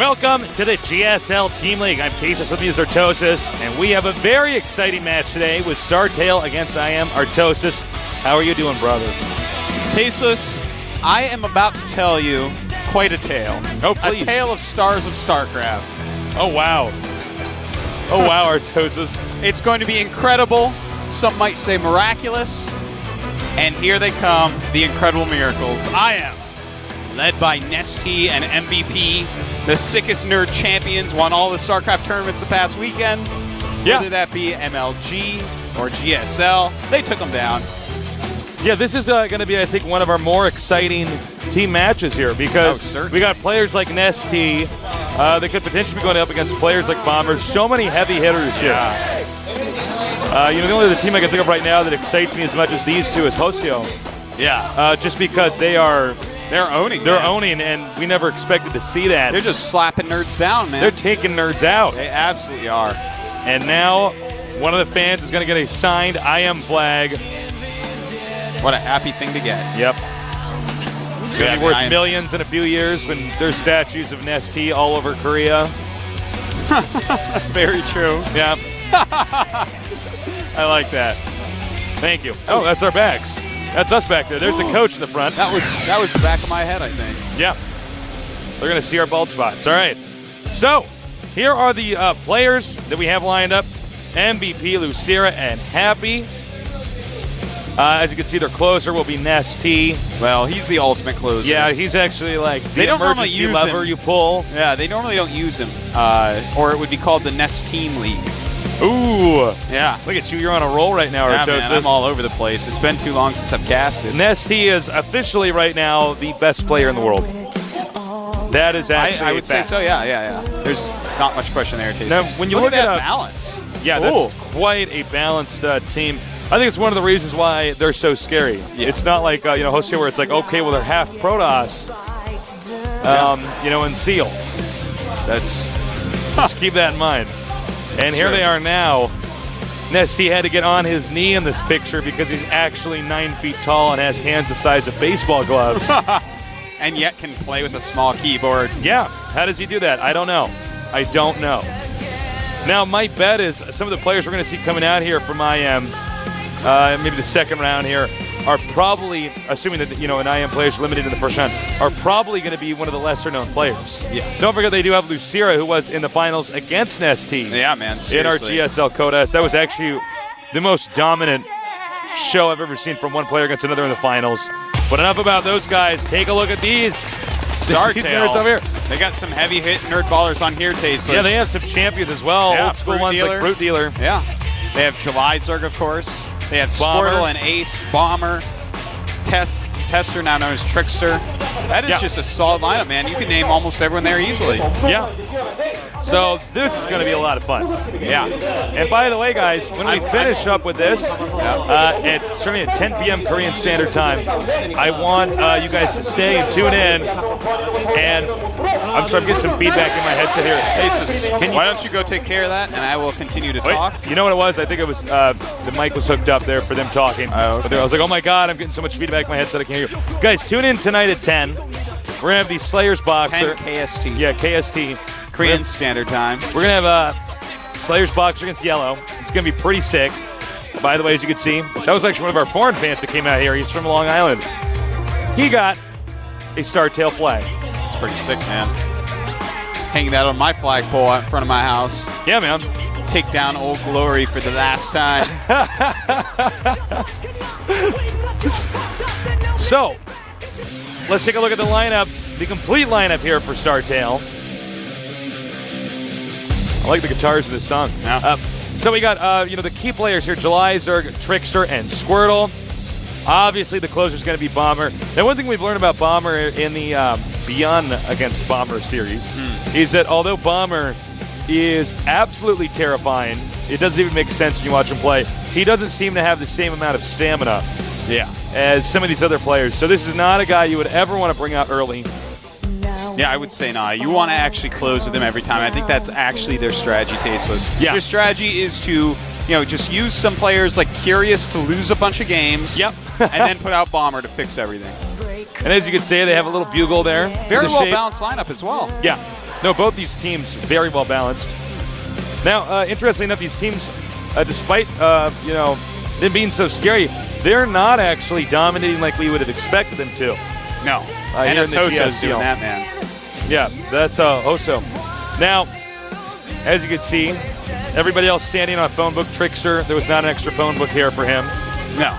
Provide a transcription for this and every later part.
Welcome to the GSL Team League. I'm Tasteless, with me is Artosis, and we have a very exciting match today with StarTale against I am Artosis. How are you doing, brother? Tasteless, I am about to tell you quite a tale. Oh, please. A tale of stars of Starcraft. Oh, wow. Oh, wow, Artosis. It's going to be incredible. Some might say miraculous. And here they come, the incredible miracles. I am led by Nesty and MVP, the sickest nerd champions, won all the StarCraft tournaments the past weekend. Yeah. Whether that be MLG or GSL, they took them down. Yeah, this is going to be, I think, one of our more exciting team matches here because we got players like Nesty. They could potentially be going up against players like Bomber. So many heavy hitters here. The only other team I can think of right now that excites me as much as these two is Hoseo. Yeah. Just because they're owning. They're man. owning, and we never expected to see that. They're just slapping nerds down, man. They're taking nerds out. They absolutely are. And now one of the fans is going to get a signed I am flag. What a happy thing to get. Yep. It's going to be worth millions in a few years when there's statues of Nesty all over Korea. Very true. Yeah. I like that. Thank you. Oh, that's our backs. That's us back there. There's the coach in the front. That was the back of my head, I think. Yeah. They're going to see our bald spots. All right. So, here are the players that we have lined up. MVP, Lucira, and Happy. As you can see, their closer will be Nesty. Well, he's the ultimate closer. Yeah, he's actually like the they don't normally emergency use lever him. you pull. Yeah, they normally don't use him. Or it would be called the Nest Team League. Ooh. Yeah. Look at you. You're on a roll right now, Yeah, Artosis. man, I'm all over the place. It's been too long since I've casted. Nesty is officially right now the best player in the world. That is actually I would say so, yeah. There's not much question there, Tasteless. Now, when you look look at that at balance. Yeah, that's quite a balanced team. I think it's one of the reasons why they're so scary. Yeah. It's not like, Hosea, where it's like, okay, well, they're half Protoss, and Seal. Just keep that in mind. And here they are now. Nesty had to get on his knee in this picture because he's actually 9 feet tall and has hands the size of baseball gloves. And yet can play with a small keyboard. Yeah. How does he do that? I don't know. Now, my bet is some of the players we're going to see coming out here from IM, maybe the second round here, are probably, assuming that, an IM player's limited in the first round, are probably going to be one of the lesser-known players. Yeah. Don't forget they do have Lucira, who was in the finals against Nesty. Yeah, man, seriously. In our GSL Codas. That was actually the most dominant show I've ever seen from one player against another in the finals. But enough about those guys. Take a look at these. StarTale. These nerds over here. They got some heavy hit nerd ballers on here, Tasteless. Yeah, they have some champions as well. Yeah, old school ones like Fruit Dealer. Yeah. They have Jelizerg, of course. They have Bomber. Squirtle and Ace, Bomber, Tester, now known as Trickster. That is just a solid lineup, man. You can name almost everyone there easily. Yeah. So this is going to be a lot of fun. Yeah. And by the way, guys, when we finish up with this, starting at 10 p.m. Korean Standard Time, I want you guys to stay and tune in. And I'm getting some feedback in my headset here. Tasteless, why don't you go take care of that, and I will continue to talk. You know what it was? I think it was the mic was hooked up there for them talking. Oh, okay. But I was like, oh my God, I'm getting so much feedback in my headset I can't hear you. Guys, tune in tonight at 10. We're going to have the Slayers Boxer. 10 KST. Yeah, KST. Korean Standard Time. We're going to have Slayers Boxer against Yellow. It's going to be pretty sick. By the way, as you can see, that was actually one of our foreign fans that came out here. He's from Long Island. He got a StarTale flag. It's pretty sick, man. Hanging that on my flagpole out in front of my house. Yeah, man. Take down Old Glory for the last time. So, let's take a look at the lineup, the complete lineup here for StarTale. I like the guitars of this song. Yeah. So we got, the key players here, Jelizerg, Trickster, and Squirtle. Obviously, the closer is going to be Bomber. Now, one thing we've learned about Bomber in the Beyond Against Bomber series is that although Bomber is absolutely terrifying, it doesn't even make sense when you watch him play, he doesn't seem to have the same amount of stamina as some of these other players. So this is not a guy you would ever want to bring out early. Yeah, I would say not. You want to actually close with them every time. I think that's actually their strategy, Tasteless. Yeah. Their strategy is to, just use some players like Curious to lose a bunch of games. Yep. And then put out Bomber to fix everything. And as you can see, they have a little bugle there. Very well balanced lineup as well. Yeah. No, both these teams very well balanced. Now, interestingly enough, these teams, despite them being so scary, they're not actually dominating like we would have expected them to. No. And it's Hoso's doing that, man. Yeah, that's Hoso. Now, as you can see, everybody else standing on a phone book. Trickster, there was not an extra phone book here for him. No.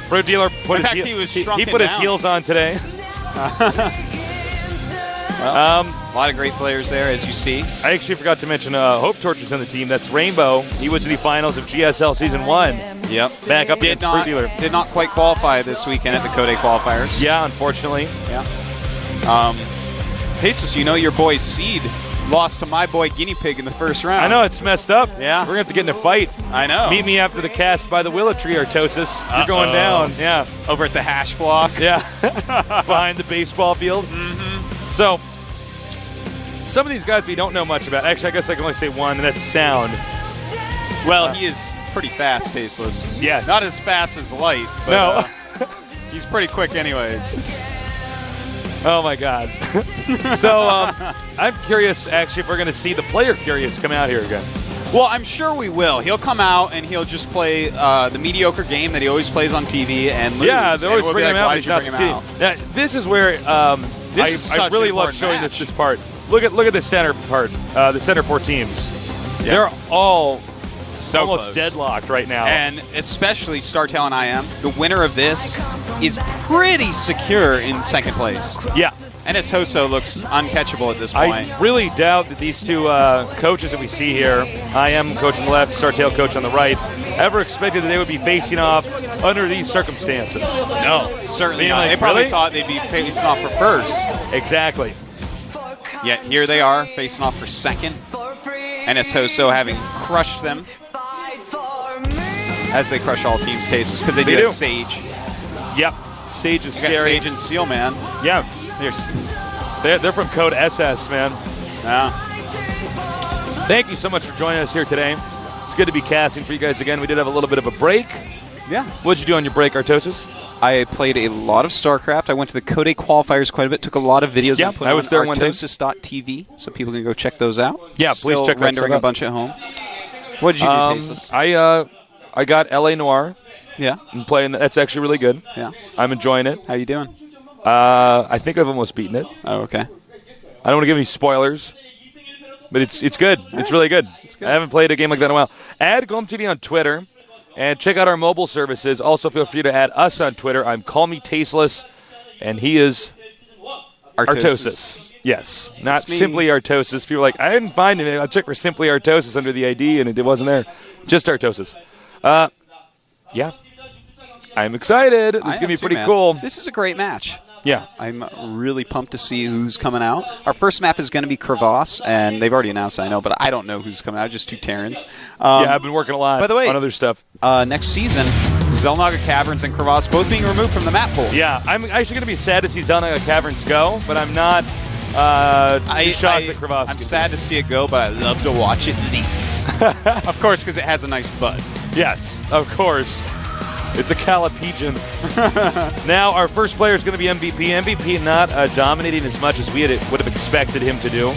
Pro Dealer put he put his heels on today. Well, a lot of great players there, as you see. I actually forgot to mention Hope Torture's on the team. That's Rainbow. He was in the finals of GSL Season 1. Yep. Back up against Pro Dealer. Did not quite qualify this weekend at the Code qualifiers. Yeah, unfortunately. Yeah. Tasteless, you know your boy Seed lost to my boy Guinea Pig in the first round. I know, it's messed up. Yeah. We're going to have to get in a fight. I know. Meet me after the cast by the Willow Tree, Artosis. You're going down. Yeah. Over at the hash block. Yeah. Behind the baseball field. Mm-hmm. So, some of these guys we don't know much about. Actually, I guess I can only say one, and that's Sound. Well, he is pretty fast, Tasteless. Yes. Not as fast as Light, but no. He's pretty quick anyways. Oh, my God. So, I'm curious, actually, if we're going to see the player Curious come out here again. Well, I'm sure we will. He'll come out and he'll just play the mediocre game that he always plays on TV and lose. Yeah, they always bring him out, "Why'd but he's you not bring him succeeding. out?" Now, this is where I really love showing match. this part. Look at the center part, the center four teams. Yeah. They're all So almost close. deadlocked right now. And especially StarTale and IM, the winner of this is pretty secure in second place. Yeah. And his Hoso looks uncatchable at this point. I really doubt that these two coaches that we see here, IM coach on the left, StarTale coach on the right, ever expected that they would be facing off under these circumstances. No, certainly not. Like, They probably really? thought they'd be facing off for first. Exactly. Yet here they are, facing off for second. And his Hoso having crushed them. As they crush all teams' tastes, because they do have Sage. Yep. Sage is You scary. got Sage and Seal, man. Yeah. They're from Code SS, man. Yeah. Thank you so much for joining us here today. It's good to be casting for you guys again. We did have a little bit of a break. Yeah. What'd you do on your break, Artosis? I played a lot of StarCraft. I went to the Code qualifiers quite a bit. Took a lot of videos. Yeah, and put I was on there one day. Artosis.tv, so people can go check those out. Yeah, Still please check that rendering stuff out. a bunch at home. What did you do, Tasteless? I got LA Noir Yeah. and playing. That's actually really good. Yeah. I'm enjoying it. How you doing? I think I've almost beaten it. Oh, okay. I don't want to give any spoilers, but it's good. It's really good. good. I haven't played a game like that in a while. Add GOMTV on Twitter and check out our mobile services. Also, feel free to add us on Twitter. I'm Call Me Tasteless, and he is Artosis. Yes, not That's me. Simply Artosis. People are like, I didn't find it. I checked for Simply Artosis under the ID, and it wasn't there. Just Artosis. Yeah. I'm excited. This is going to be pretty cool. This is a great match. Yeah. I'm really pumped to see who's coming out. Our first map is going to be Crevasse, and they've already announced it, I know, but I don't know who's coming out, just two Terrans. Yeah, I've been working a lot by the way, on other stuff. Next season, Zelnaga Caverns and Crevasse both being removed from the map pool. Yeah, I'm actually going to be sad to see Zelnaga Caverns go, but I'm not too shocked that Crevasse I'm can sad to see it go, but I love to watch it leave. Of course, because it has a nice bud. Yes, of course. It's a Calipigeon. Now, our first player is going to be MVP. MVP not dominating as much as we would have expected him to do.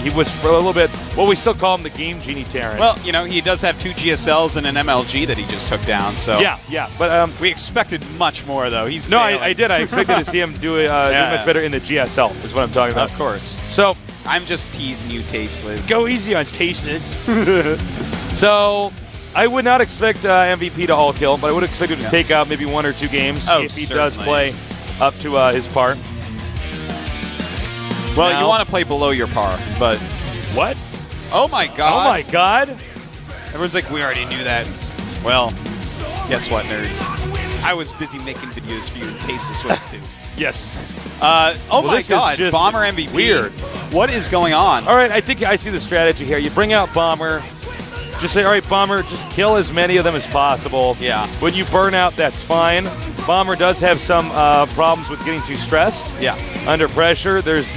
He was for a little bit, well, we still call him the Game Genie Terran. Well, you know, he does have 2 GSLs and an MLG that he just took down, so. Yeah, but we expected much more, though. He's no, failing. I did. I expected to see him do much better in the GSL, is what I'm talking about. Of course. So, I'm just teasing you, Tasteless. go easy on Tasteless. So, I would not expect MVP to all kill, but I would expect him to take out maybe 1 or 2 games if he does play up to his par. Well, Now, you want to play below your par, but what? oh my god! Oh my god! Everyone's like, we already knew that. Well, guess what, nerds? I was busy making videos for you, and Tasteless was too. Yes. Oh my this is god! just Bomber MVP. weird. What is going on? All right, I think I see the strategy here. You bring out Bomber. Just say, all right, Bomber, just kill as many of them as possible. Yeah. When you burn out, that's fine. Bomber does have some problems with getting too stressed. Yeah. Under pressure, there's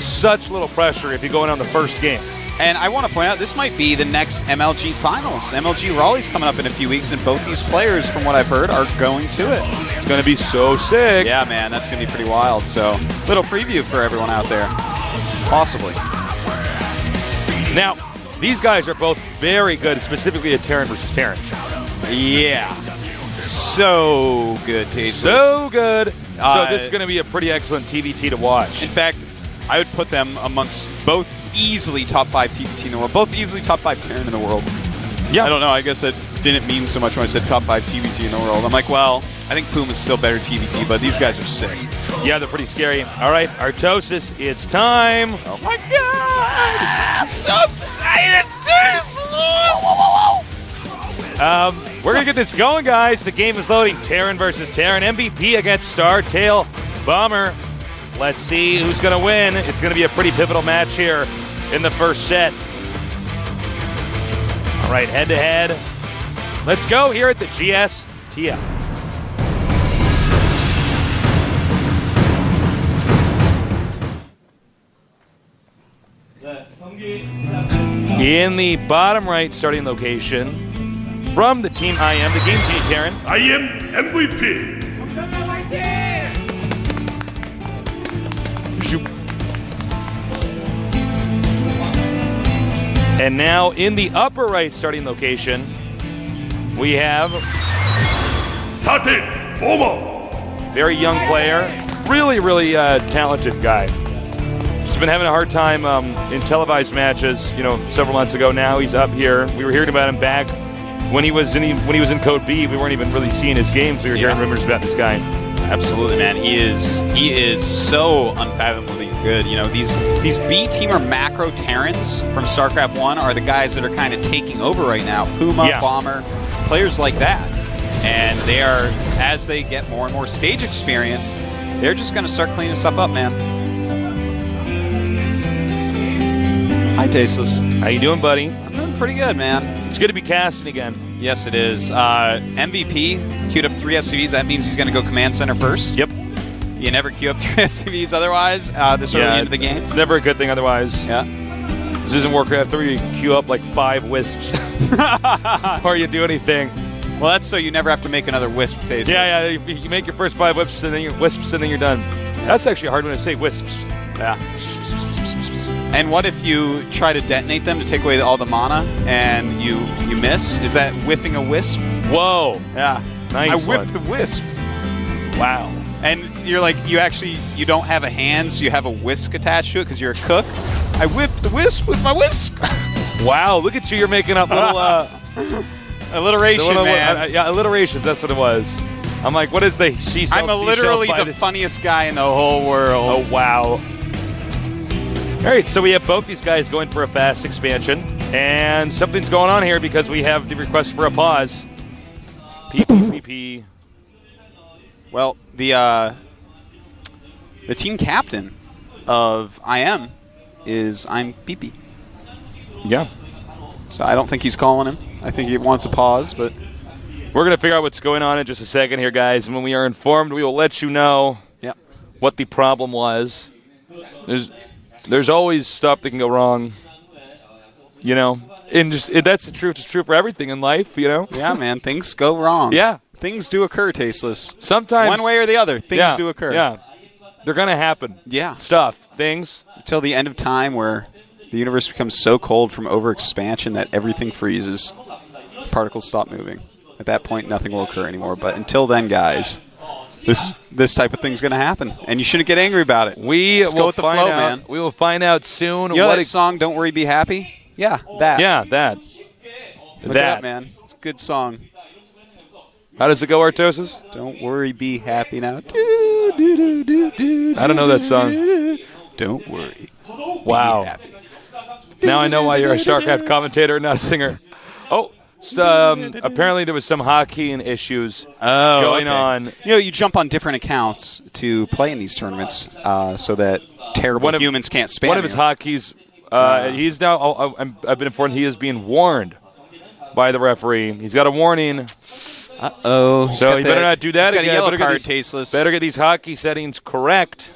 such little pressure if you go in on the first game. And I want to point out, this might be the next MLG Finals. MLG Raleigh's coming up in a few weeks, and both these players, from what I've heard, are going to it. It's going to be so sick. Yeah, man, that's going to be pretty wild. So, little preview for everyone out there. Possibly. Now, these guys are both very good, specifically at Terran versus Terran. Yeah. So good, Tasteless. So good. So this is going to be a pretty excellent TVT to watch. In fact, I would put them amongst both easily top 5 TVT in the world. Both easily top 5 Terran in the world. Yeah. I don't know. I guess that didn't mean so much when I said top 5 TVT in the world. I'm like, well, I think Puma's still better TVT, but these guys are sick. Yeah, they're pretty scary. All right, Artosis, it's time. Oh my god! I'm so excited, We're going to get this going, guys. The game is loading. Terran versus Terran. MVP against StarTale Bomber. Let's see who's going to win. It's going to be a pretty pivotal match here in the first set. All right, head-to-head. Let's go here at the GSTL. In the bottom right starting location, from the Team IM, the GOMTV Terran. I am MVP. And now in the upper right starting location, we have StarTale, Bomber. very young player, really talented guy. He's been having a hard time in televised matches, several months ago now. He's up here. We were hearing about him back when he was in Code B. We weren't even really seeing his games. We were hearing rumors about this guy. Absolutely, man. He is so unfathomably good. These B-teamer macro Terrans from StarCraft 1 are the guys that are kind of taking over right now. Puma, Bomber, players like that. And they are, as they get more and more stage experience, they're just going to start cleaning stuff up, man. Hi, Tasteless. How you doing, buddy? I'm doing pretty good, man. It's good to be casting again. Yes, it is. MVP queued up 3 SCVs. That means he's going to go command center first. Yep. You never queue up 3 SCVs otherwise this early into the game. It's never a good thing otherwise. Yeah. This isn't Warcraft 3. You queue up like 5 wisps before you do anything. Well, that's so you never have to make another wisp, Tasteless. Yeah. You make your first 5 wisps and then you're done. That's actually a hard one to say, wisps. Yeah. And what if you try to detonate them to take away all the mana and you miss? Is that whiffing a wisp? Whoa. Yeah. Nice I whiffed the wisp. Wow. And you're like, you don't have a hand, so you have a whisk attached to it because you're a cook. I whipped the wisp with my whisk. Wow, look at you. You're making up little... alliteration, man. Yeah, alliterations. That's what it was. I'm like, what is the she sells I'm literally the funniest guy in the whole world. Oh, wow. All right, so we have both these guys going for a fast expansion, and something's going on here because we have the request for a pause. PPPP. Well, the team captain of IM is I'm PP. Yeah. So I don't think he's calling him. I think he wants a pause, but we're going to figure out what's going on in just a second here, guys. And when we are informed, we will let you know what the problem was. There's always stuff that can go wrong, and that's the truth. It's true for everything in life, Yeah, man, things go wrong. Yeah. Things do occur, Tasteless. Sometimes. One way or the other, things do occur. Yeah. They're going to happen. Yeah. Things. Until the end of time where the universe becomes so cold from overexpansion that everything freezes. Particles stop moving. At that point, nothing will occur anymore. But until then, guys, this type of thing's going to happen, and you shouldn't get angry about it. Let's go with the flow, man. We will find out soon. You know that song, Don't Worry, Be Happy? Yeah, that. Yeah, that. Look it up, man. It's a good song. How does it go, Artosis? Don't worry, be happy now. I don't know that song. Don't worry. Wow. Be happy. Now I know why you're a StarCraft commentator, not a singer. Oh. Apparently there was some hockey and issues going on. You jump on different accounts to play in these tournaments so that terrible humans can't spam One of his hockeys, he's now, I've been informed he is being warned by the referee. He's got a warning. Uh-oh. So he better not do that again. Got a yellow card, Tasteless. Better get these hockey settings correct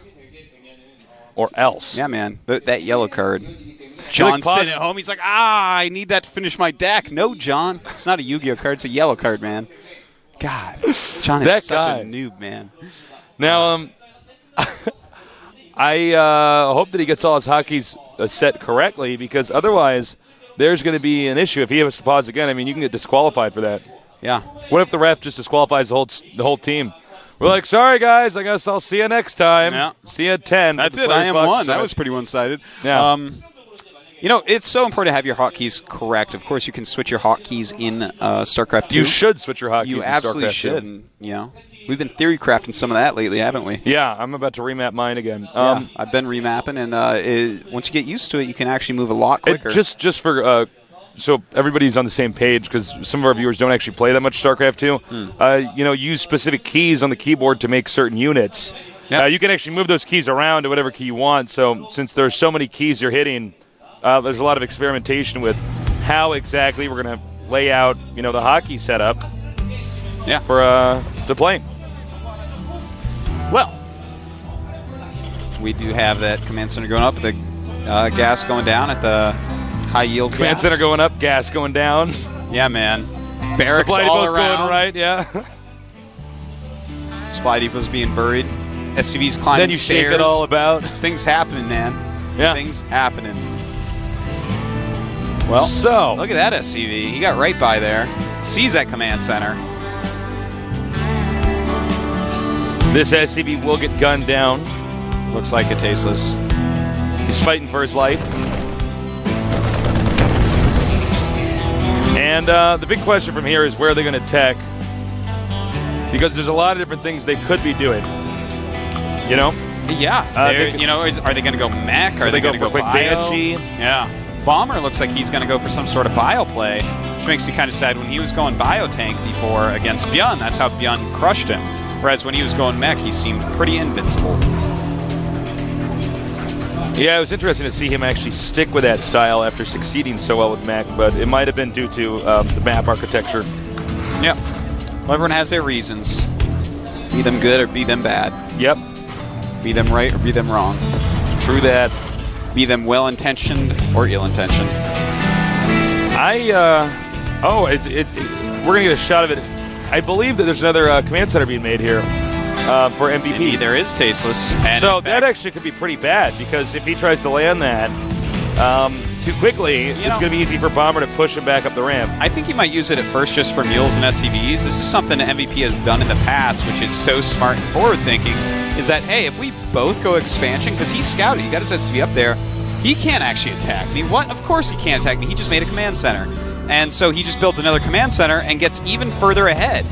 or else. Yeah, man. That yellow card. John's sitting at home. He's like, I need that to finish my deck. No, John. It's not a Yu-Gi-Oh card. It's a yellow card, man. God. John is such a noob, man. Now, I hope that he gets all his hotkeys set correctly, because otherwise there's going to be an issue if he has to pause again. I mean, you can get disqualified for that. Yeah. What if the ref just disqualifies the whole team? We're like, sorry, guys, I guess I'll see you next time. Yeah. See you at 10. That's it. I am one. That was pretty one-sided. Yeah. You know, it's so important to have your hotkeys correct. Of course, you can switch your hotkeys in StarCraft 2. You should switch your hotkeys in StarCraft 2. You absolutely should. And, you know, we've been theory crafting some of that lately, haven't we? Yeah, I'm about to remap mine again. Yeah, I've been remapping, and once you get used to it, you can actually move a lot quicker. Just for so everybody's on the same page, because some of our viewers don't actually play that much StarCraft 2. You know, use specific keys on the keyboard to make certain units. Yep. You can actually move those keys around to whatever key you want. So since there's so many keys you're hitting, there's a lot of experimentation with how exactly we're going to lay out, you know, the hotkey setup. Yeah. For the plane. Well, we do have that command center going up, the gas going down at the high yield Command gas. center going up, gas going down. Yeah, man. Barracks Supply all depot's around. going right, yeah. Supply depot's being buried. SCV's climbing Then you stairs. shake it all about. Things happening, man. Yeah. Things happening. Well, so look at that SCV. He got right by there. Sees that command center. this SCV will get gunned down. Looks like it, Tasteless. He's fighting for his life. And the big question from here is where are they going to tech? Because there's a lot of different things they could be doing. You know? Yeah. You know, are they going to go mech? Are they going to go quick bio? Banshee? Yeah. Bomber looks like he's going to go for some sort of bio play, which makes me kind of sad. When he was going bio tank before against Bjorn, that's how Bjorn crushed him. Whereas when he was going mech, he seemed pretty invincible. Yeah, it was interesting to see him actually stick with that style after succeeding so well with mech, but it might have been due to the map architecture. Yep. Well, everyone has their reasons. Be them good or be them bad. Yep. Be them right or be them wrong. True that. Be them well-intentioned or ill-intentioned. We're going to get a shot of it. I believe that there's another command center being made here for MVP. Maybe there is Tasteless. And So in that fact, actually could be pretty bad, because if he tries to land that too quickly, it's going to be easy for Bomber to push him back up the ramp. I think he might use it at first just for mules and SCVs. This is something that MVP has done in the past, which is so smart and forward-thinking, is that, hey, if we both go expansion, because he's scouted, he got his SCV up there, he can't actually attack me. What? Of course he can't attack me. He just made a command center. And so he just builds another command center and gets even further ahead.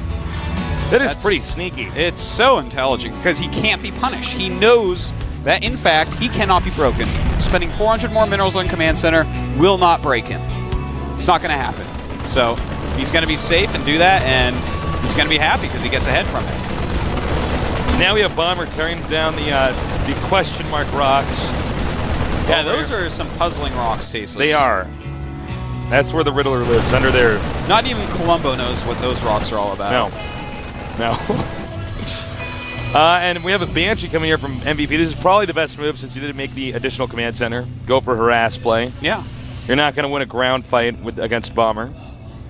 That's pretty sneaky. It's so intelligent because he can't be punished. He knows that, in fact, he cannot be broken. Spending 400 more minerals on command center will not break him. It's not going to happen. So he's going to be safe and do that, and he's going to be happy because he gets ahead from it. Now we have Bomber tearing down the question mark rocks. Yeah, those are some puzzling rocks, Tasteless. They are. That's where the Riddler lives, under there. Not even Columbo knows what those rocks are all about. No. And we have a Banshee coming here from MVP. This is probably the best move since you didn't make the additional command center. Go for harass play. Yeah. You're not going to win a ground fight against Bomber.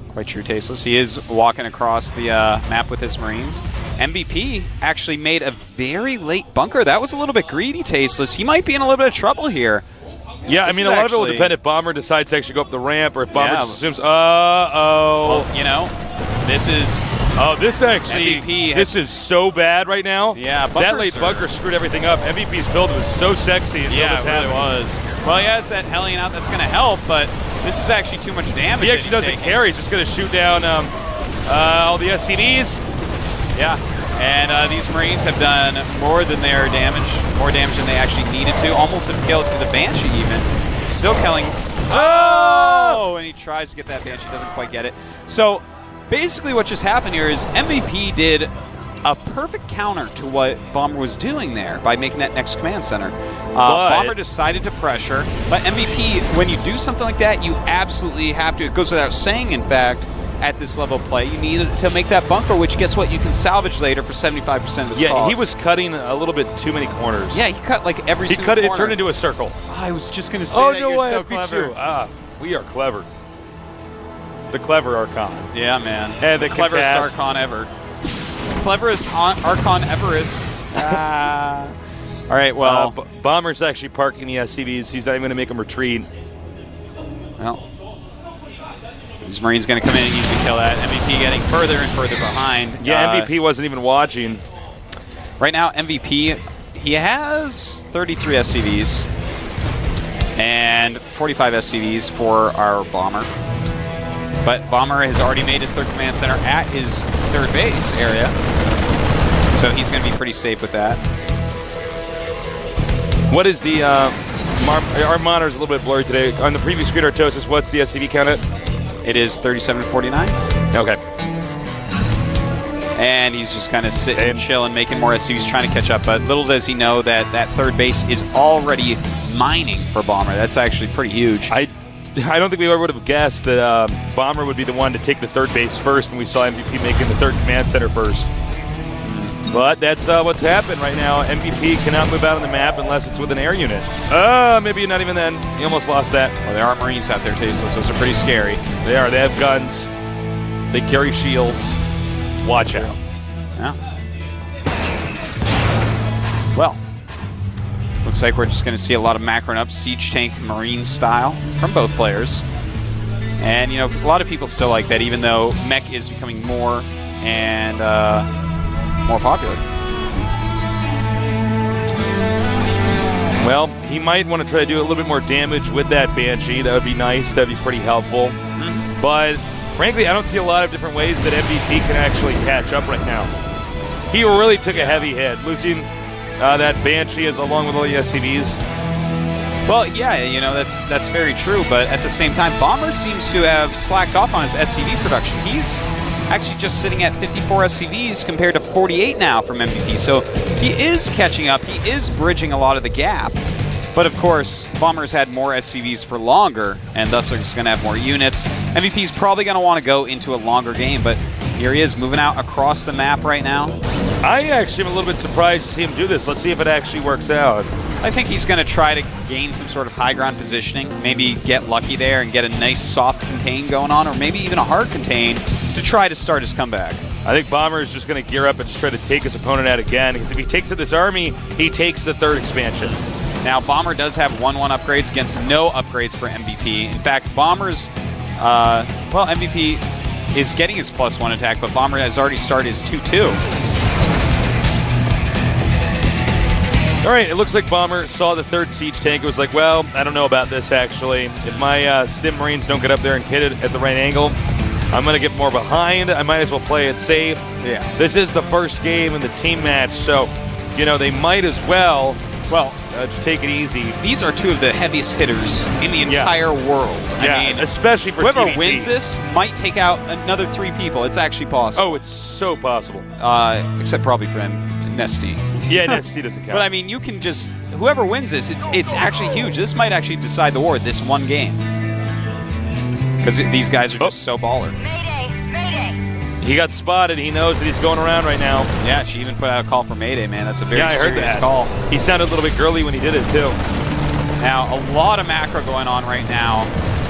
Quite true, Tasteless. He is walking across the map with his Marines. MVP actually made a very late bunker. That was a little bit greedy, Tasteless. He might be in a little bit of trouble here. Yeah, I mean, a lot of it will depend if Bomber decides to actually go up the ramp, or if Bomber just assumes, Well, you know, this is... Oh, this actually... MVP this is so bad right now. Yeah, that late bunker screwed everything up. MVP's build was so sexy. Yeah, it really was. Well, he has that Hellion out that's going to help, but this is actually too much damage. He actually doesn't care. He's just going to shoot down all the SCVs. Yeah. And these Marines have done more than their damage, more damage than they actually needed to. Almost have killed the Banshee even. Still killing. Oh! And he tries to get that Banshee, doesn't quite get it. So basically what just happened here is MVP did a perfect counter to what Bomber was doing there by making that next command center. Bomber decided to pressure, but MVP, when you do something like that, you absolutely have to, it goes without saying, in fact, at this level of play, you need to make that bunker, which guess what? You can salvage later for 75% of its cost. He was cutting a little bit too many corners. Yeah, he cut like every single corner. It turned into a circle. Oh, I was just going to say that no you're way, so I beat clever. you. We are clever. The clever Archon. Yeah, man. And the cleverest Archon ever. Cleverest Archon Everest. All right, well. Bomber's actually parking the SCVs. He's not even going to make them retreat. Well, this Marine's going to come in and easily kill that. MVP getting further and further behind. Yeah, MVP wasn't even watching. Right now, MVP, he has 33 SCVs and 45 SCVs for our Bomber. But Bomber has already made his third command center at his third base area, so he's going to be pretty safe with that. What is the... our monitor's a little bit blurry today. On the previous screen, Artosis, what's the SCV count at? It is 37-49. Okay. And he's just kind of sitting and chilling, making more SCVs, trying to catch up. But little does he know that that third base is already mining for Bomber. That's actually pretty huge. I don't think we ever would have guessed that Bomber would be the one to take the third base first when we saw MVP making the third command center first. But that's what's happened right now. MVP cannot move out on the map unless it's with an air unit. Maybe not even then. He almost lost that. Well, there are Marines out there, Tasteless. Those are pretty scary. They are. They have guns. They carry shields. Watch out. Yeah. Well, looks like we're just going to see a lot of macroing up Siege Tank Marine style from both players. And, you know, a lot of people still like that, even though mech is becoming more and more popular. Well, he might want to try to do a little bit more damage with that Banshee. That would be nice. That would be pretty helpful. Mm-hmm. But frankly, I don't see a lot of different ways that MVP can actually catch up right now. He really took a heavy hit, losing that Banshee as along with all the SCVs. Well, yeah, you know, that's very true, but at the same time, Bomber seems to have slacked off on his SCV production. He's actually just sitting at 54 SCVs compared to 48 now from MVP, so he is catching up. He is bridging a lot of the gap. But of course, Bomber's had more SCVs for longer, and thus are just going to have more units. MVP's probably going to want to go into a longer game, but here he is moving out across the map right now. I actually am a little bit surprised to see him do this. Let's see if it actually works out. I think he's going to try to gain some sort of high ground positioning, maybe get lucky there and get a nice soft contain going on, or maybe even a hard contain to try to start his comeback. I think Bomber is just going to gear up and just try to take his opponent out again, because if he takes it this army, he takes the third expansion. Now, Bomber does have 1-1 upgrades against no upgrades for MVP. In fact, Bomber's, well, MVP is getting his +1 attack, but Bomber has already started his 2-2. All right, it looks like Bomber saw the third siege tank. It was like, well, I don't know about this, actually. If my Stim Marines don't get up there and hit it at the right angle, I'm going to get more behind. I might as well play it safe. Yeah. This is the first game in the team match, so, you know, they might as well, just take it easy. These are two of the heaviest hitters in the entire world. Yeah, I mean, especially for whoever TVT. wins this might take out another 3 people. It's actually possible. Oh, it's so possible. Except probably for Nesty. Yeah, Nesty doesn't count. But I mean, you can just, whoever wins this, it's actually huge. This might actually decide the war, this one game. Because these guys are just so baller. He got spotted. He knows that he's going around right now. Yeah, she even put out a call for Mayday, man. That's a very I heard serious that. call. He sounded a little bit girly when he did it, too. Now, a lot of macro going on right now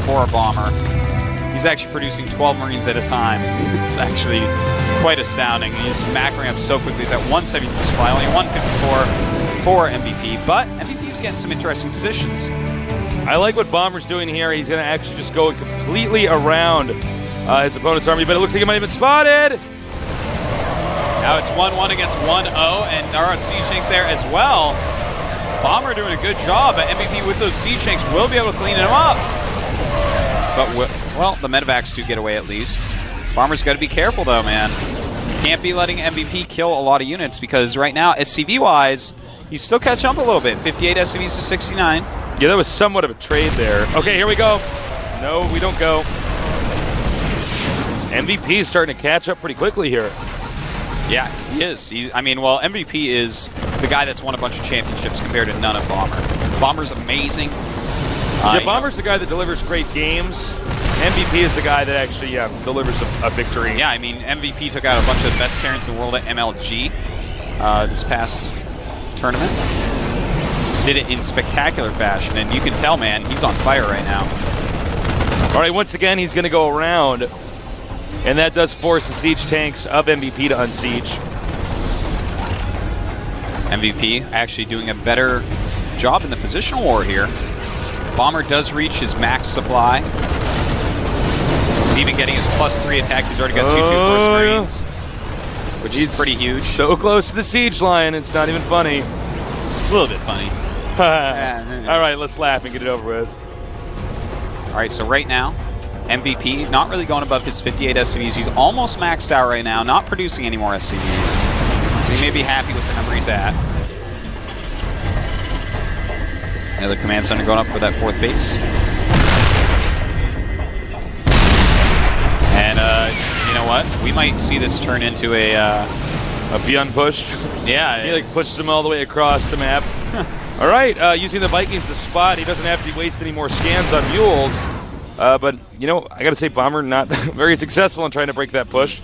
for a Bomber. He's actually producing 12 Marines at a time. It's actually quite astounding. He's macroing up so quickly. He's at 173 supply, only 154 for MVP, but MVP's getting some interesting positions. I like what Bomber's doing here. He's going to actually just go completely around his opponent's army, but it looks like he might have been spotted. Now it's 1-1 against 1-0, and there are siege tanks there as well. Bomber doing a good job, but MVP with those siege tanks will be able to clean him up. But, well, the medevacs do get away at least. Bomber's got to be careful, though, man. Can't be letting MVP kill a lot of units, because right now, SCV-wise, he's still catching up a little bit. 58 SCVs to 69. Yeah, that was somewhat of a trade there. Okay, here we go. No, we don't go. MVP is starting to catch up pretty quickly here. Yeah, he is. I mean, well, MVP is the guy that's won a bunch of championships compared to none of Bomber. Bomber's amazing. Yeah, Bomber's the guy that delivers great games. MVP is the guy that actually delivers a victory. Yeah, I mean, MVP took out a bunch of the best Terrans in the world at MLG this past tournament. Did it in spectacular fashion, and you can tell, man, he's on fire right now. All right, once again, he's going to go around, and that does force the siege tanks of MVP to unsiege. MVP actually doing a better job in the positional war here. Bomber does reach his max supply. He's even getting his +3 attack. He's already got 2/2 First Marines, which is pretty huge. So close to the siege line, it's not even funny. It's a little bit funny. All right, let's laugh and get it over with. All right, so right now, MVP not really going above his 58 SCVs. He's almost maxed out right now, not producing any more SCVs. So he may be happy with the number he's at. Another command center going up for that 4th base. And you know what? We might see this turn into a beyond push. Yeah. He like pushes him all the way across the map. All right, using the Vikings to spot. He doesn't have to waste any more scans on mules. But, you know, I got to say, Bomber not very successful in trying to break that push.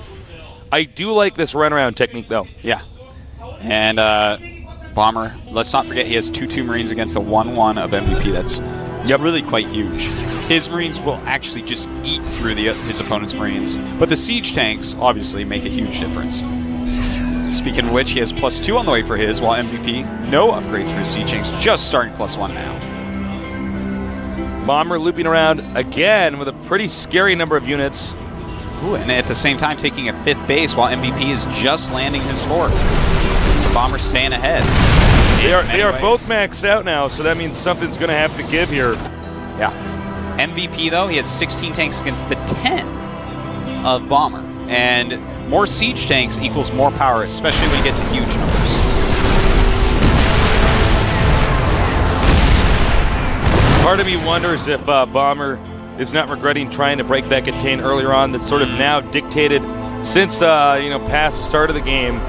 I do like this runaround technique, though. Yeah. And Bomber, let's not forget he has 2/2 Marines against the 1/1 of MVP. That's really quite huge. His Marines will actually just eat through his opponent's Marines. But the siege tanks, obviously, make a huge difference. Speaking of which, he has +2 on the way for his, while MVP, no upgrades for his siege tanks, just starting +1 now. Bomber looping around again with a pretty scary number of units. Ooh, and at the same time taking a 5th base while MVP is just landing his 4th. So Bomber's staying ahead. They are both maxed out now, so that means something's going to have to give here. Yeah. MVP, though, he has 16 tanks against the 10 of Bomber. And more siege tanks equals more power, especially when you get to huge numbers. Part of me wonders if Bomber is not regretting trying to break that contain earlier on. That's sort of now dictated since past the start of the game.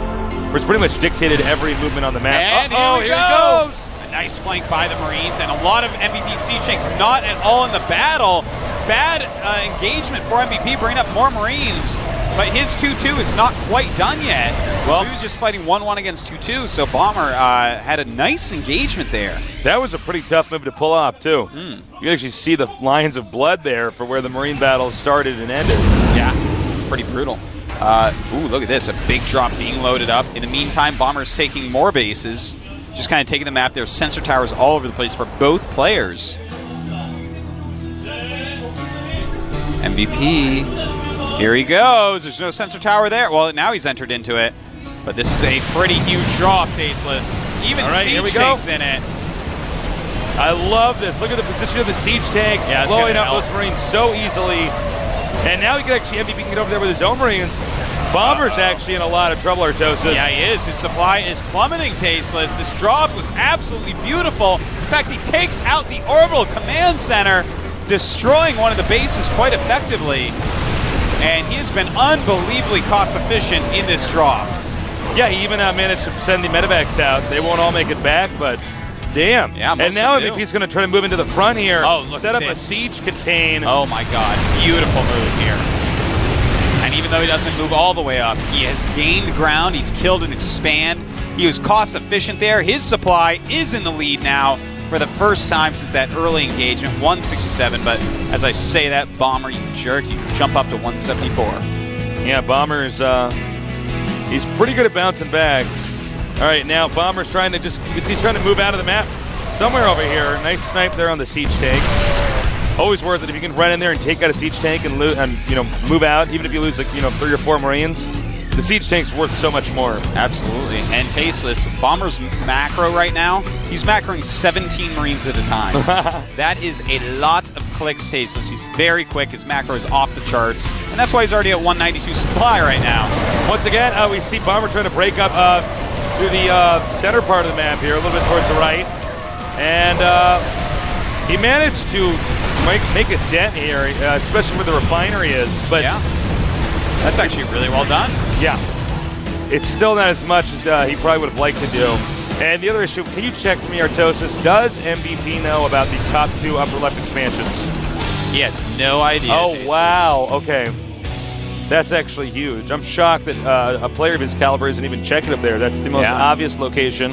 It's pretty much dictated every movement on the map. And here he goes! A nice flank by the Marines, and a lot of MVP siege tanks not at all in the battle. Bad engagement for MVP, bringing up more Marines. But his 2/2 is not quite done yet. Well, so he was just fighting 1/1 against 2/2, so Bomber had a nice engagement there. That was a pretty tough move to pull off, too. You can actually see the lines of blood there for where the Marine battle started and ended. Yeah, pretty brutal. Ooh, look at this, a big drop being loaded up. In the meantime, Bomber's taking more bases, just kind of taking the map. There's sensor towers all over the place for both players. MVP. Here he goes. There's no sensor tower there. Well, now he's entered into it. But this is a pretty huge drop, Tasteless. Even siege tanks in it. I love this. Look at the position of the siege tanks, blowing up those Marines so easily. And now he can actually, MVP can get over there with his own Marines. Bomber's actually in a lot of trouble, Artosis. Yeah, he is. His supply is plummeting, Tasteless. This drop was absolutely beautiful. In fact, he takes out the orbital command center, destroying one of the bases quite effectively. And he has been unbelievably cost-efficient in this drop. Yeah, he even managed to send the medevacs out. They won't all make it back, but damn. Yeah, and now MVP's going to try to move into the front here. Oh, look set at up this. a siege contain. Oh my god, beautiful move here. And even though he doesn't move all the way up, he has gained ground. He's killed and expand. He was cost-efficient there. His supply is in the lead now for the first time since that early engagement, 167. But as I say that, Bomber, you jerk, you jump up to 174. Yeah, Bomber's, he's pretty good at bouncing back. All right, now Bomber's trying to you can see he's trying to move out of the map somewhere over here. Nice snipe there on the siege tank. Always worth it if you can run in there and take out a siege tank and move out, even if you lose 3 or 4 Marines. The siege tank's worth so much more. Absolutely. And Tasteless, Bomber's macro right now, he's macroing 17 Marines at a time. That is a lot of clicks, Tasteless. He's very quick. His macro is off the charts. And that's why he's already at 192 supply right now. Once again, we see Bomber trying to break up through the center part of the map here, a little bit towards the right. And he managed to make a dent here, especially where the refinery is. But yeah, that's actually really well done. Yeah. It's still not as much as he probably would have liked to do. And the other issue, can you check for me, Artosis, does MVP know about the top 2 upper left expansions? He has no idea. Oh, Jesus. wow. Okay. That's actually huge. I'm shocked that a player of his caliber isn't even checking up there. That's the most obvious location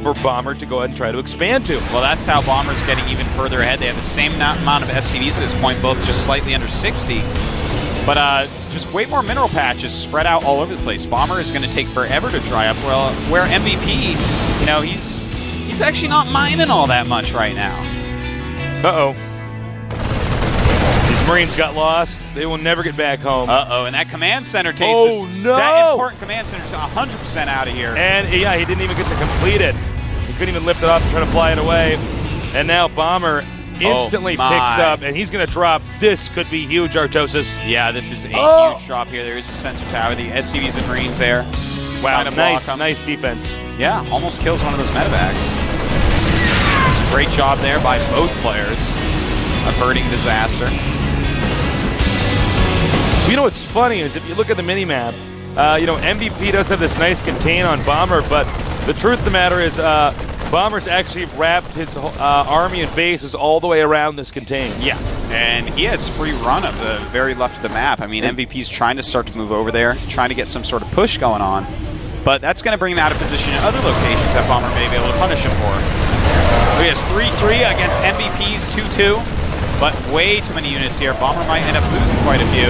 for Bomber to go ahead and try to expand to. Well, that's how Bomber's getting even further ahead. They have the same amount of SCVs at this point, both just slightly under 60. But just way more mineral patches spread out all over the place. Bomber is going to take forever to dry up, where MVP, you know, he's actually not mining all that much right now. Uh-oh. These Marines got lost. They will never get back home. Uh-oh, and that command center takes Oh, no! That important command center is 100% out of here. And, yeah, he didn't even get to complete it. He couldn't even lift it off and try to fly it away. And now Bomber instantly picks up, and he's going to drop. This could be huge, Artosis. Yeah, this is a huge drop here. There is a sensor tower. The SCVs and Marines there. Wow, nice defense. Yeah, almost kills one of those medevacs. It's a great job there by both players, averting disaster. You know what's funny is if you look at the mini-map, you know, MVP does have this nice contain on Bomber, but the truth of the matter is Bomber's actually wrapped his army and bases all the way around this contain. Yeah, and he has free run of the very left of the map. I mean, MVP's trying to start to move over there, trying to get some sort of push going on, but that's going to bring him out of position in other locations that Bomber may be able to punish him for. He has 3-3 against MVP's 2-2, but way too many units here. Bomber might end up losing quite a few.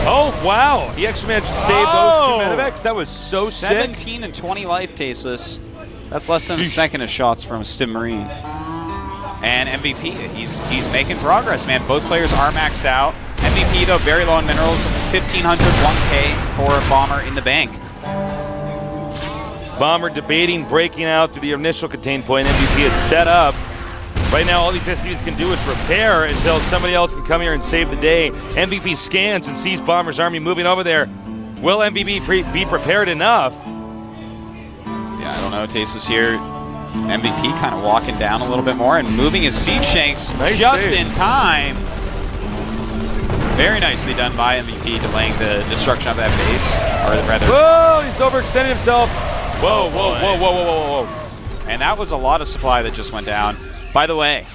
Oh, wow. He actually managed to save those two medevacs. That was so 17 sick. and 20 life, Tasteless. That's less than a second of shots from a Stim Marine. And MVP, he's making progress, man. Both players are maxed out. MVP, though, very low on minerals. 1,500, 1K for Bomber in the bank. Bomber debating breaking out to the initial contain point MVP had set up. Right now, all these SCVs can do is repair until somebody else can come here and save the day. MVP scans and sees Bomber's army moving over there. Will MVP be prepared enough? Yeah, I don't know. Tasteless here. MVP kind of walking down a little bit more and moving his siege tanks just in time. Very nicely done by MVP, delaying the destruction of that base, or rather. Whoa! He's overextended himself. Whoa! Whoa! Whoa! Whoa! Whoa! Whoa! And that was a lot of supply that just went down. By the way,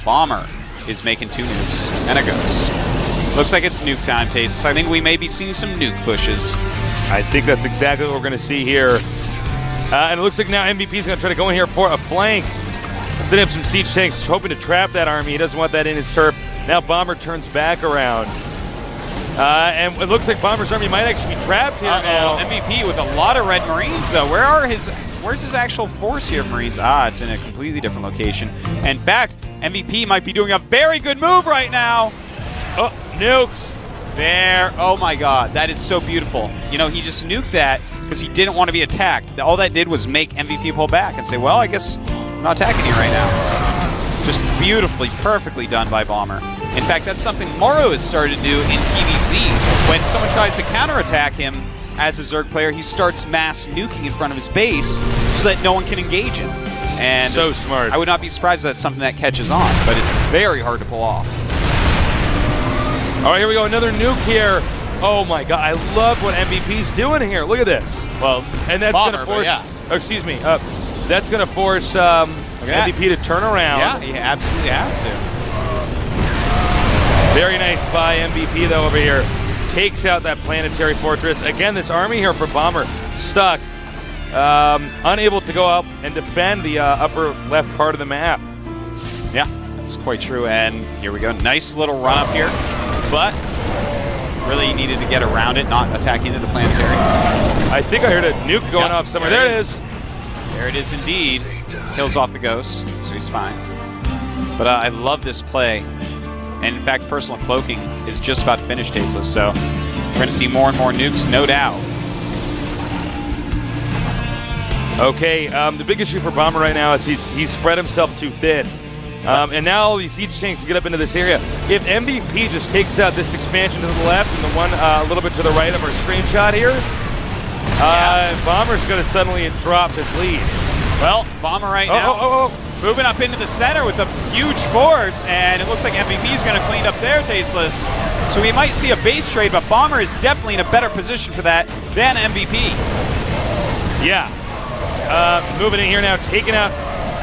Bomber is making 2 nukes and a ghost. Looks like it's nuke time, Tasteless. I think we may be seeing some nuke pushes. I think that's exactly what we're going to see here. And it looks like now MVP is going to try to go in here for a flank. Instead of some siege tanks hoping to trap that army. He doesn't want that in his turf. Now Bomber turns back around. And it looks like Bomber's army might actually be trapped here now. MVP with a lot of red Marines, though. Where's his actual force here, Marines? It's in a completely different location. In fact, MVP might be doing a very good move right now. Oh, nukes. There. Oh, my God. That is so beautiful. You know, he just nuked that because he didn't want to be attacked. All that did was make MVP pull back and say, well, I guess I'm not attacking you right now. Just beautifully, perfectly done by Bomber. In fact, that's something Morrow has started to do in TVZ. When someone tries to counterattack him as a Zerg player, he starts mass nuking in front of his base so that no one can engage him. And so smart. I would not be surprised if that's something that catches on, but it's very hard to pull off. All right, here we go. Another nuke here. Oh, my God. I love what MVP's doing here. Look at this. Well, and that's going to force... Oh, excuse me. That's going to force MVP to turn around. Yeah, he absolutely has to. Very nice by MVP, though, over here. Takes out that planetary fortress. Again, this army here for Bomber stuck. Unable to go up and defend the upper left part of the map. Yeah, that's quite true. And here we go. Nice little run up here. But really needed to get around it, not attacking into the planetary. I think I heard a nuke going off somewhere. There it is. There it is indeed. Kills off the ghost, so he's fine. But I love this play. And in fact, personal cloaking is just about to finish, Tasteless, so we're going to see more and more nukes, no doubt. Okay, the big issue for Bomber right now is he's spread himself too thin. And now all these siege tanks get up into this area. If MVP just takes out this expansion to the left and the one a little bit to the right of our screenshot here, Bomber's going to suddenly drop his lead. Well, Bomber right now moving up into the center with a huge force, and it looks like MVP's going to clean up there, Tasteless. So we might see a base trade, but Bomber is definitely in a better position for that than MVP. Yeah. Moving in here now, taking out...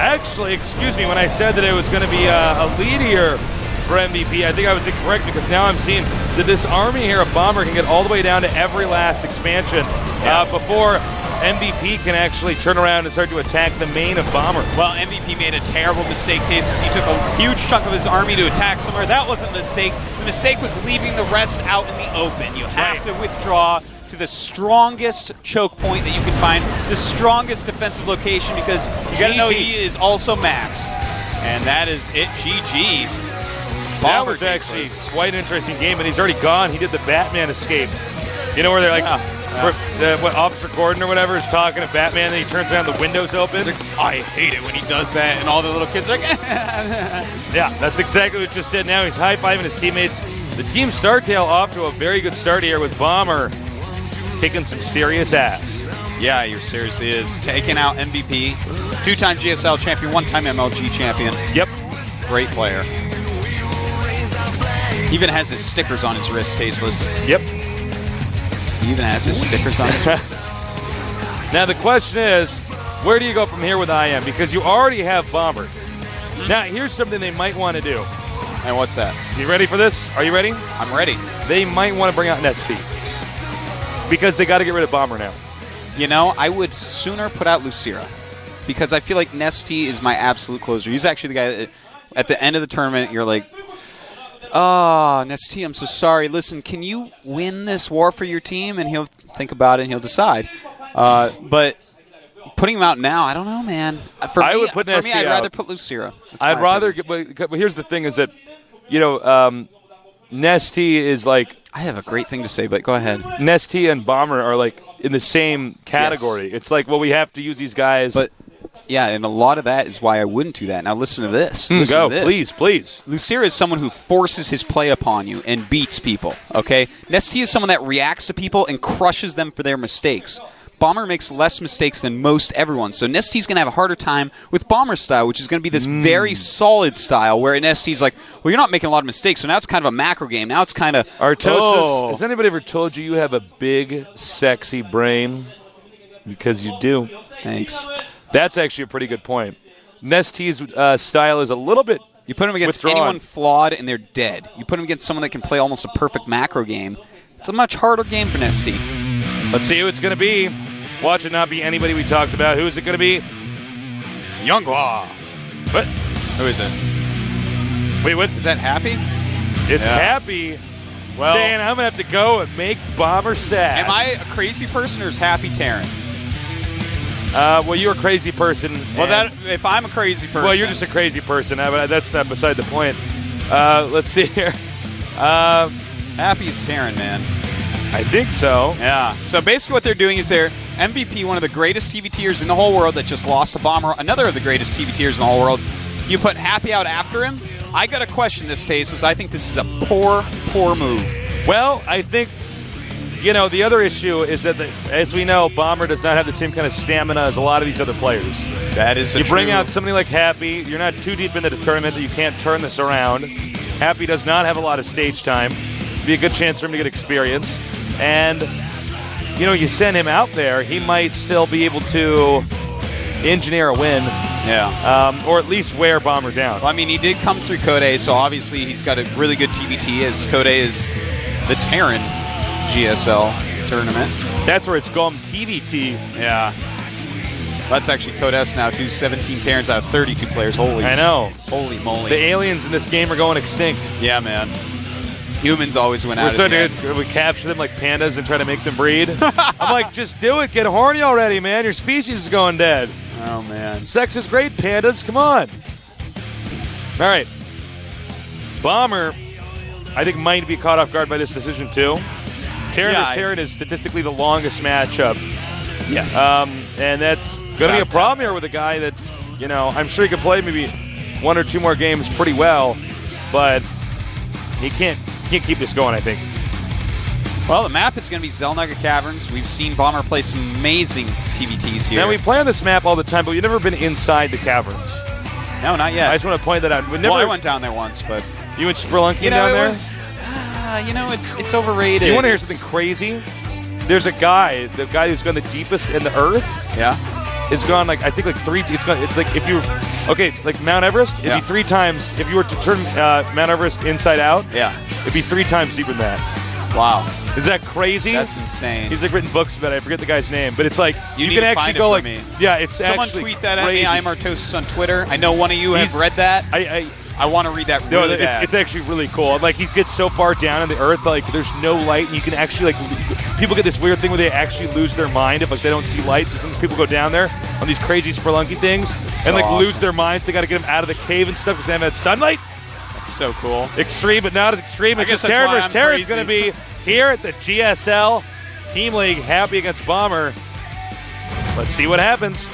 Actually, excuse me, when I said that it was going to be a lead here for MVP, I think I was incorrect because now I'm seeing that this army here of Bomber can get all the way down to every last expansion before MVP can actually turn around and start to attack the main of Bomber. Well, MVP made a terrible mistake, Tastes. He took a huge chunk of his army to attack somewhere. That wasn't a mistake. The mistake was leaving the rest out in the open. You have to withdraw to the strongest choke point that you can find, the strongest defensive location, because you got to know he is also maxed. And that is it. GG. That was actually quite an interesting game, and he's already gone. He did the Batman escape. You know where they're like, what Officer Gordon or whatever is talking to Batman, and he turns around, the window's open. Like, I hate it when he does that, and all the little kids are like, yeah, that's exactly what just did now. He's high-fiving his teammates. The team StarTale off to a very good start here with Bomber kicking some serious ass. Yeah, he seriously is. Taking out MVP, 2-time GSL champion, 1-time MLG champion. Yep. Great player. Even has his stickers on his wrist, Tasteless. Yep. He even has his stickers on his wrist. Now the question is, where do you go from here with IM? Because you already have Bomber. Now here's something they might want to do. And what's that? You ready for this? Are you ready? I'm ready. They might want to bring out Nesty. Because they got to get rid of Bomber now. You know, I would sooner put out Lucira. Because I feel like Nesty is my absolute closer. He's actually the guy that at the end of the tournament, you're like, oh, Nesty, I'm so sorry. Listen, can you win this war for your team? And he'll think about it and he'll decide. But putting him out now, I don't know, man. I would put Nesty I'd out. rather put Lucira. I'd rather get, but here's the thing is that, you know, Nesty is like, I have a great thing to say, but go ahead. Nesty and Bomber are like in the same category. Yes. It's like, well, we have to use these guys. But yeah, and a lot of that is why I wouldn't do that. Now listen to this. Go, please, please. Lucira is someone who forces his play upon you and beats people, okay? Nesty is someone that reacts to people and crushes them for their mistakes. Bomber makes less mistakes than most everyone, so Nesty's going to have a harder time with Bomber style, which is going to be this very solid style, where Nesty's like, well, you're not making a lot of mistakes, so now it's kind of a macro game. Now it's kind of, Artosis, has anybody ever told you have a big, sexy brain? Because you do. Thanks. That's actually a pretty good point. Nesty's style is a little bit You put him against withdrawn. anyone flawed, and they're dead. You put him against someone that can play almost a perfect macro game. It's a much harder game for Nesty. Let's see who it's going to be. Watch it not be anybody we talked about. Who is it going to be? Younghwa. What? Who is it? Wait, what? Is that Happy? It's Happy saying, I'm going to have to go and make Bomber sad. Am I a crazy person or is Happy Terran? Well, you're a crazy person. Well, if I'm a crazy person. Well, you're just a crazy person. But that's not beside the point. Let's see here. Happy's Terran, man. I think so. Yeah. So basically what they're doing is they're MVP, one of the greatest TV tiers in the whole world that just lost to Bomber, another of the greatest TV tiers in the whole world. You put Happy out after him. I got to question this, Taste, because I think this is a poor, poor move. Well, I think, you know, the other issue is that, as we know, Bomber does not have the same kind of stamina as a lot of these other players. That is You bring out something like Happy, you're not too deep into the tournament that you can't turn this around. Happy does not have a lot of stage time. It'd be a good chance for him to get experience. And, you know, you send him out there, he might still be able to engineer a win. Yeah. Or at least wear Bomber down. Well, I mean, he did come through Code, so obviously he's got a really good TBT, as Code is the Terran GSL tournament. That's where it's GOMTV. Yeah. That's actually Code S now, too. 17 Terrans out of 32 players. Holy. I know. Holy moly. The aliens in this game are going extinct. Yeah, man. Humans always went out. We're so good. We capture them like pandas and try to make them breed. I'm like, just do it. Get horny already, man. Your species is going dead. Oh, man. Sex is great, pandas. Come on. All right. Bomber, I think, might be caught off guard by this decision, too. Terran is statistically the longest matchup. Yes. And that's going to be a problem here with a guy that, you know, I'm sure he could play maybe one or two more games pretty well, but he can't keep this going, I think. Well, the map is going to be ZeNEX Caverns. We've seen Bomber play some amazing TVTs here. Now, we play on this map all the time, but we've never been inside the caverns. No, not yet. I just want to point that out. I went down there once, but... You went spelunking down there? It's overrated. You want to hear something crazy? There's a guy, the guy who's gone the deepest in the earth. Yeah. It's gone like, I think like three, it's like if you, okay, like Mount Everest, it'd be 3 times, if you were to turn Mount Everest inside out, it'd be 3 times deeper than that. Wow. Is that crazy? That's insane. He's like written books about it. I forget the guy's name, but it's like You need can to actually find it go for like me. yeah, it's Someone actually tweet that crazy. at me. I'm Artosis on Twitter. I know one of you have read that. I want to read that No, really bad. it's actually really cool. Like he gets so far down in the earth, like there's no light, and you can actually like people get this weird thing where they actually lose their mind if like they don't see light. So sometimes people go down there on these crazy spelunky things so and like lose awesome. their minds. They got to get them out of the cave and stuff because they haven't had sunlight. That's so cool. Extreme, but not as extreme. It's guess just that's Terran why versus I'm Terran's crazy. going to be here at the GSL Team League. Happy against Bomber. Let's see what happens.